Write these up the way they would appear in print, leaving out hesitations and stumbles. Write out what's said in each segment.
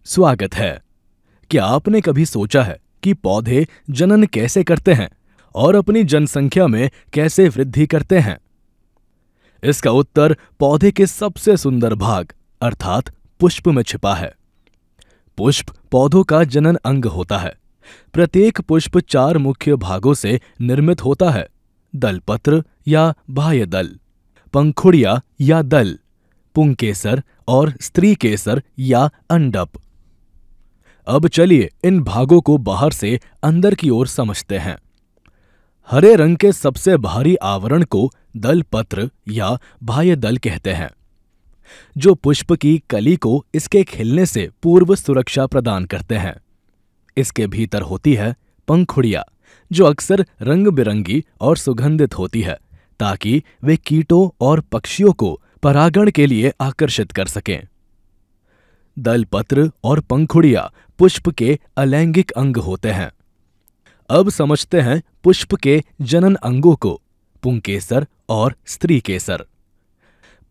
स्वागत है। क्या आपने कभी सोचा है कि पौधे जनन कैसे करते हैं और अपनी जनसंख्या में कैसे वृद्धि करते हैं? इसका उत्तर पौधे के सबसे सुंदर भाग अर्थात पुष्प में छिपा है। पुष्प पौधों का जनन अंग होता है। प्रत्येक पुष्प 4 मुख्य भागों से निर्मित होता है: दलपत्र या बाह्य दल, पंखुड़िया या दल, पुंकेसर और स्त्री केसर या अंडप। अब चलिए इन भागों को बाहर से अंदर की ओर समझते हैं। हरे रंग के सबसे बाहरी आवरण को दलपत्र या बाह्य दल कहते हैं, जो पुष्प की कली को इसके खिलने से पूर्व सुरक्षा प्रदान करते हैं। इसके भीतर होती है पंखुड़िया, जो अक्सर रंग बिरंगी और सुगंधित होती है ताकि वे कीटों और पक्षियों को परागण के लिए आकर्षित कर सकें। दलपत्र और पंखुड़िया पुष्प के अलैंगिक अंग होते हैं। अब समझते हैं पुष्प के जनन अंगों को: पुंकेसर और स्त्री केसर।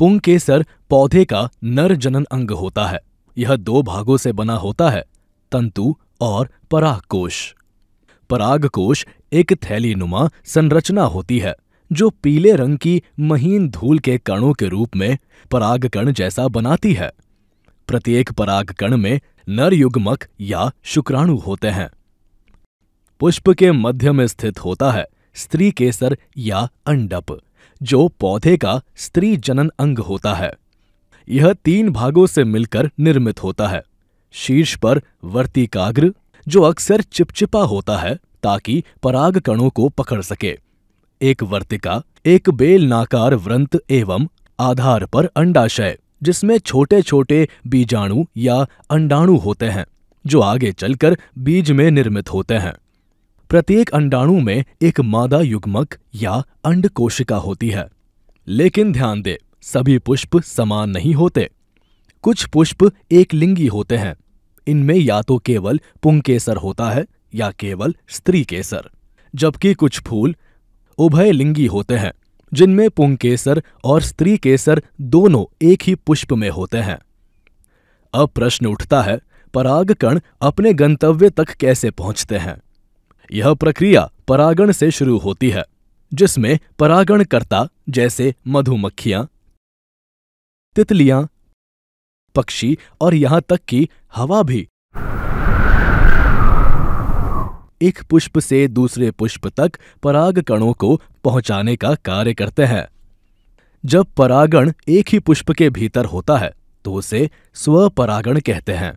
पुंकेसर पौधे का नर जनन अंग होता है। यह 2 भागों से बना होता है: तंतु और परागकोश। परागकोश एक थैलीनुमा संरचना होती है जो पीले रंग की महीन धूल के कणों के रूप में परागकण जैसा बनाती है। प्रत्येक परागकण में नर युग्मक या शुक्राणु होते हैं। पुष्प के मध्य में स्थित होता है स्त्री केसर या अंडप, जो पौधे का स्त्री जनन अंग होता है। यह 3 भागों से मिलकर निर्मित होता है: शीर्ष पर वर्तिकाग्र, जो अक्सर चिपचिपा होता है ताकि परागकणों को पकड़ सके, एक वर्तिका, एक बेलनाकार वृंत एवं आधार पर अंडाशय, जिसमें छोटे छोटे बीजाणु या अंडाणु होते हैं जो आगे चलकर बीज में निर्मित होते हैं। प्रत्येक अंडाणु में एक मादा युग्मक या अंड कोशिका होती है। लेकिन ध्यान दें, सभी पुष्प समान नहीं होते। कुछ पुष्प एक लिंगी होते हैं। इनमें या तो केवल पुंकेसर होता है या केवल स्त्री केसर, जबकि कुछ फूल उभयलिंगी होते हैं, जिनमें पुंकेसर और स्त्री केसर दोनों एक ही पुष्प में होते हैं। अब प्रश्न उठता है, परागकण अपने गंतव्य तक कैसे पहुंचते हैं? यह प्रक्रिया परागण से शुरू होती है, जिसमें परागणकर्ता जैसे मधुमक्खियां, तितलियां, पक्षी और यहां तक कि हवा भी एक पुष्प से दूसरे पुष्प तक परागकणों को पहुंचाने का कार्य करते हैं। जब परागण एक ही पुष्प के भीतर होता है तो उसे स्वपरागण कहते हैं।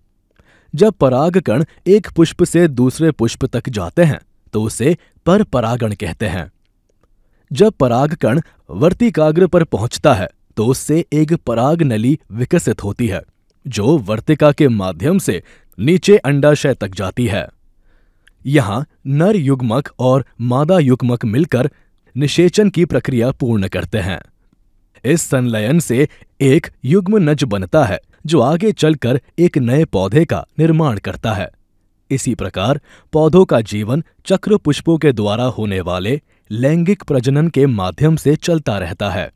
जब परागकण एक पुष्प से दूसरे पुष्प तक जाते हैं तो उसे परपरागण कहते हैं। जब परागकण वर्तिकाग्र पर पहुंचता है तो उससे एक परागनली विकसित होती है, जो वर्तिका के माध्यम से नीचे अंडाशय तक जाती है। यहां नर युग्मक और मादा युग्मक मिलकर निषेचन की प्रक्रिया पूर्ण करते हैं। इस संलयन से एक युग्मनज बनता है जो आगे चलकर एक नए पौधे का निर्माण करता है। इसी प्रकार पौधों का जीवन चक्र पुष्पों के द्वारा होने वाले लैंगिक प्रजनन के माध्यम से चलता रहता है।